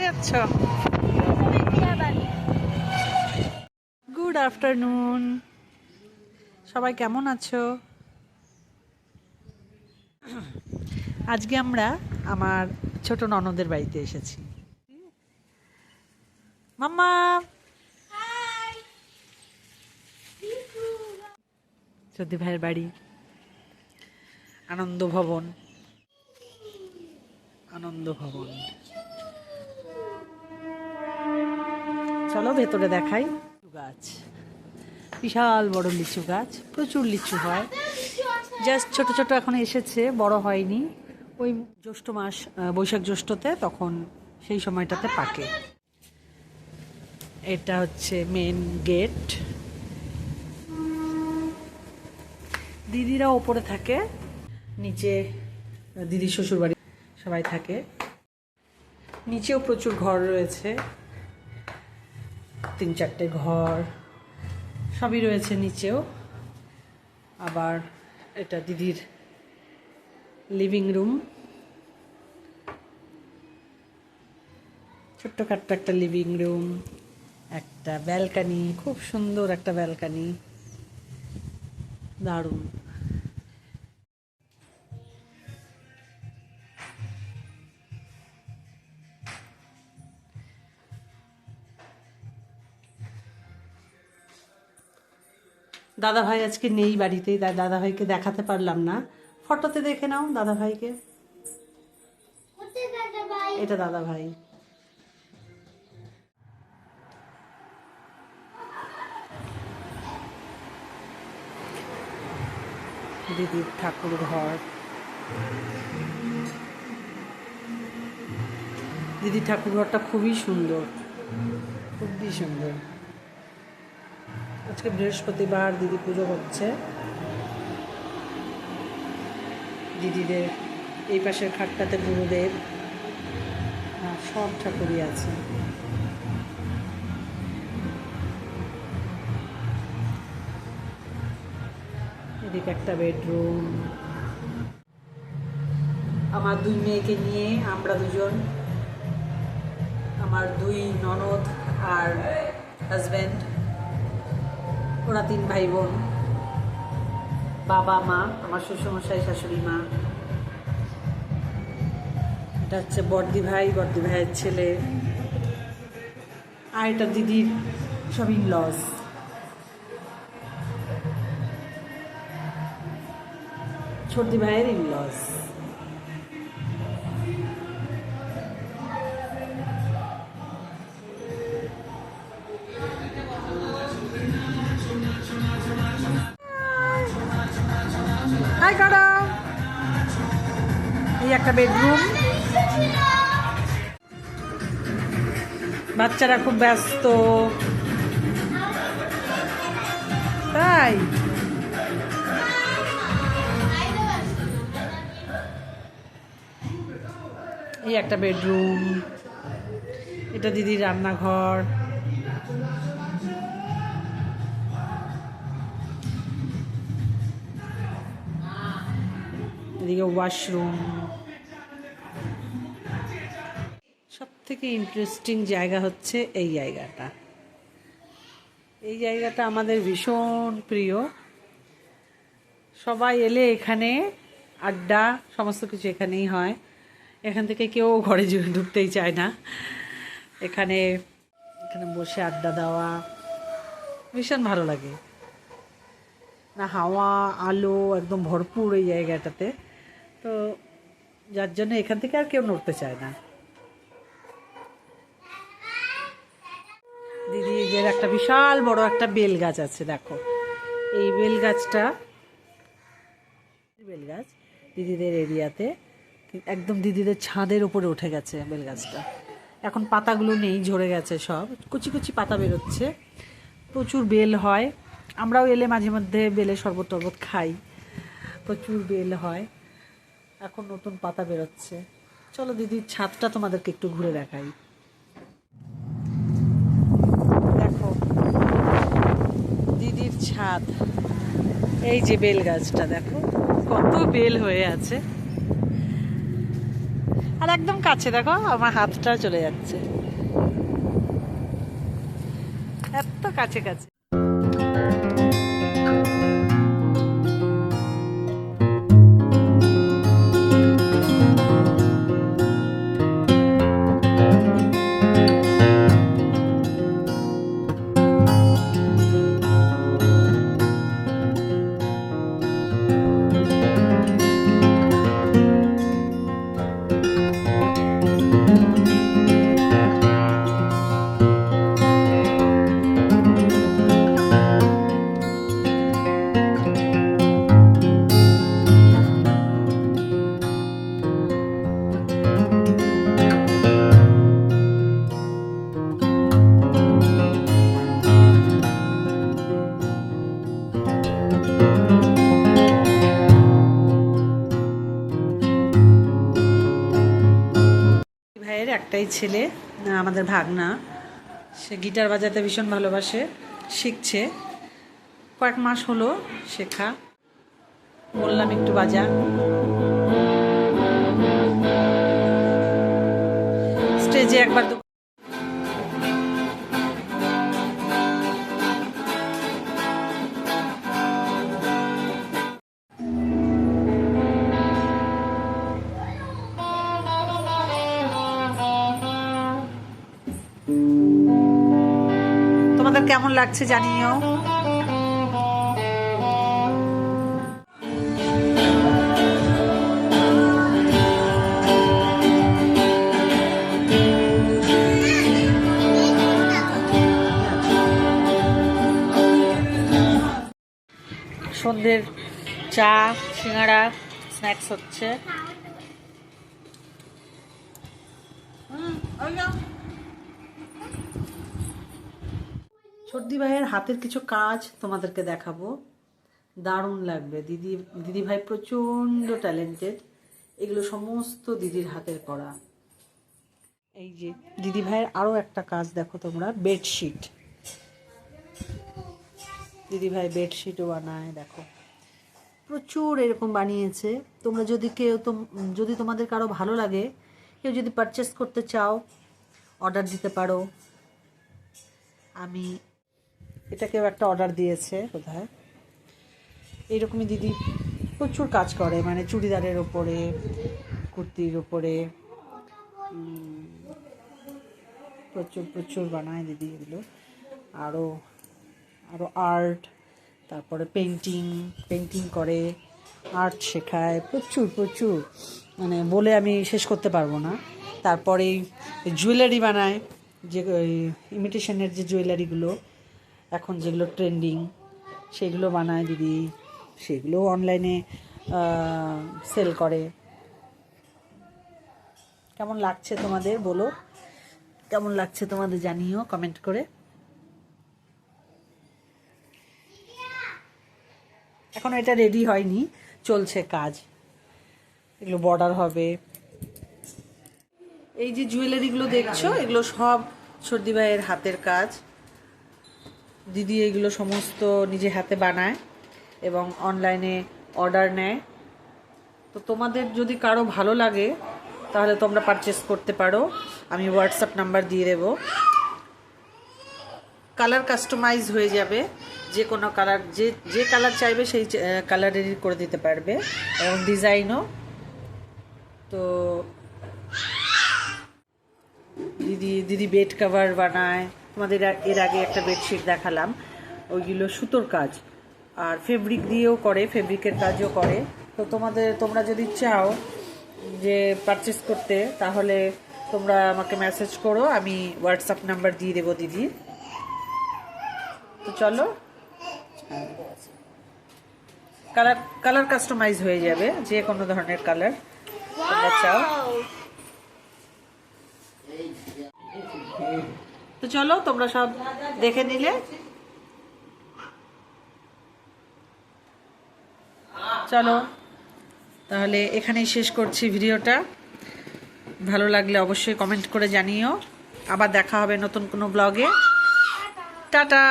যাচ্ছ? Good afternoon, সবাই কেমন আছো? আজকে আমরা আমার ছোট ননদের বাড়িতে এসেছি। মাম্মা, চৌধুরী ভাইয়ের বাড়ি, আনন্দ ভবন। চলো ভেতরে দেখাই। লিচু গাছ, বিশাল বড় লিচু গাছ, প্রচুর লিচু হয়। জাস্ট ছোট ছোট এখন এসেছে, বড় হয়নি। ওই জ্যৈষ্ঠ মাস, বৈশাখ জ্যৈষ্ঠতে, তখন সেই সময়টাতে পাকে। এটা হচ্ছে মেন গেট। দিদিরা ওপরে থাকে, নিচে দিদি শ্বশুর বাড়ি সবাই থাকে। নিচেও প্রচুর ঘর রয়েছে, 3-4টে ঘর সবই রয়েছে নিচেও। আবার এটা দিদির লিভিং রুম, ছোট্টখাট্ট একটা লিভিং রুম, একটা ব্যালকানি, খুব সুন্দর একটা ব্যালকানি, দারুণ। দাদা ভাই আজকে নেই বাড়িতে, তাই দাদা ভাইকে দেখাতে পারলাম না। ফটোতে দেখে নাও দাদা ভাইকে। এটা দাদা ভাই। দিদির ঠাকুর ঘর, দিদির ঠাকুর ঘরটা খুবই সুন্দর, খুবই সুন্দর। আজকে বৃহস্পতিবার, দিদি পুজো হচ্ছে। দিদিদের এই পাশের খাটটাতে গুরুদেব আর সব ঠাকুরই আছে। এদিকে একটা বেডরুম। আমার 2 মেয়েকে নিয়ে আমরা দুজন, আমার 2 ননদ আর হাজব্যান্ড, ওরা 3 ভাই বোন, বাবা মা, আমার শ্বশুরমশাই শাশুড়ি মা। এটা হচ্ছে বড়দি ভাই, বড়দি ভাইয়ের ছেলে। আর এটা দিদির সব ইনলস। ছোটদি ভাইয়ের ইনলস। হাই কারা, এই একটা বেডরুম। বাচ্চারা খুব ব্যস্ত, তাই এই একটা বেডরুম। এটা দিদির রান্নাঘর। এদিকে ওয়াশরুম। সব থেকে ইন্টারেস্টিং জায়গা হচ্ছে এই জায়গাটা। এই জায়গাটা আমাদের ভীষণ প্রিয়। সবাই এলে এখানে আড্ডা, সমস্ত কিছু এখানেই হয়। এখান থেকে কেউ ঘরে ঢুকতেই চায় না। এখানে বসে আড্ডা দেওয়া ভীষণ ভালো লাগে। না হাওয়া আলো একদম ভরপুর এই জায়গাটাতে, তো যার জন্য এখান থেকে আর কেউ নড়তে চায় না। দিদিদের একটা বিশাল বড় একটা বেল গাছ আছে, দেখো এই বেল গাছটা। বেল গাছ দিদিদের এরিয়াতে, একদম দিদিদের ছাদের উপরে উঠে গেছে বেল গাছটা। এখন পাতাগুলো নেই, ঝরে গেছে সব, কুচি কুচি পাতা বেরোচ্ছে। প্রচুর বেল হয়, আমরাও এলে মাঝে মধ্যে বেলের শরবত টরবত খাই। প্রচুর বেল হয়, এখন নতুন পাতা বেরোচ্ছে। চলো দিদির ছাদটা তোমাদেরকে একটু ঘুরে দেখাই। দেখো দিদির ছাদ, এই যে বেল গাছটা দেখো কত বেল হয়ে আছে। আর আর একদম কাছে দেখো আমার হাতটা চলে যাচ্ছে, এত কাছে কাছে। ভাইয়ের একটাই ছেলে, আমাদের ভাগনা, সে গিটার বাজাতে ভীষণ ভালোবাসে, শিখছে, কয়েক মাস হলো শেখা। বললাম একটু বাজা। স্টেজে একবার তোমাদের কেমন লাগছে জানিও। সন্ধ্যের চা সিঙ্গাড়া স্ন্যাক্স হচ্ছে। সর্দি ভাইয়ের হাতের কিছু কাজ তোমাদেরকে দেখাবো, দারুণ লাগবে। দিদি ভাই প্রচণ্ড ট্যালেন্টেড, এগুলো সমস্ত দিদির হাতের করা। এই যে দিদি ভাইয়ের আরও একটা কাজ দেখো তোমরা, বেডশিট। দিদি ভাই বেডশিটও বানায়, দেখো প্রচুর এরকম বানিয়েছে। তোমরা যদি তোমাদের কারো ভালো লাগে, কেউ যদি পারচেস করতে চাও, অর্ডার দিতে পারো। আমি এটাকেও একটা অর্ডার দিয়েছে কোথায়। এইরকমই দিদি প্রচুর কাজ করে, মানে চুড়িদারের ওপরে, কুর্তির ওপরে প্রচুর প্রচুর বানায় দিদি এগুলো। আরও আর্ট, তারপরে পেন্টিং করে, আর্ট শেখায় প্রচুর, মানে বলে আমি শেষ করতে পারবো না। তারপরে জুয়েলারি বানায়, যে ইমিটেশনের যে জুয়েলারিগুলো এখন যেগুলো ট্রেন্ডিং, সেগুলো বানায় দিদি, সেগুলো অনলাইনে সেল করে। কেমন লাগছে তোমাদের বলো, কেমন লাগছে তোমাদের জানিও কমেন্ট করে। এখন এটা রেডি হয়নি, চলছে কাজ, এগুলো বর্ডার হবে। এই যে জুয়েলারিগুলো দেখছো, এগুলো সব সর্দি ভাইয়ের হাতের কাজ। দিদি এগুলো সমস্ত নিজে হাতে বানায় এবং অনলাইনে অর্ডার নেয়। তো তোমাদের যদি কারো ভালো লাগে তাহলে তোমরা পারচেস করতে পারো, আমি হোয়াটসঅ্যাপ নাম্বার দিয়ে দেবো। কালার কাস্টমাইজ হয়ে যাবে, যে কোনো কালার, যে কালার চাইবে সেই কালারেরই করে দিতে পারবে, এবং ডিজাইনও। তো দিদি বেড কভার বানায়, তোমাদের এর আগে একটা বেডশিট দেখালাম, ওইগুলো সুতোর কাজ, আর ফেব্রিক দিয়েও করে, ফেব্রিকের কাজও করে। তো তোমরা যদি চাও যে পারচেস করতে, তাহলে তোমরা আমাকে মেসেজ করো, আমি হোয়াটসঅ্যাপ নাম্বার দিয়ে দেবো দিদি। তো চলো, কালার কাস্টমাইজ হয়ে যাবে, যে কোনো ধরনের কালার তোমরা চাও। তো চলো, তোমরা সব দেখে নিলে, চলো তাহলে এখানেই শেষ করছি ভিডিওটা। ভালো লাগলে অবশ্যই কমেন্ট করে জানিও। আবার দেখা হবে নতুন কোনো ব্লগে। টাটা।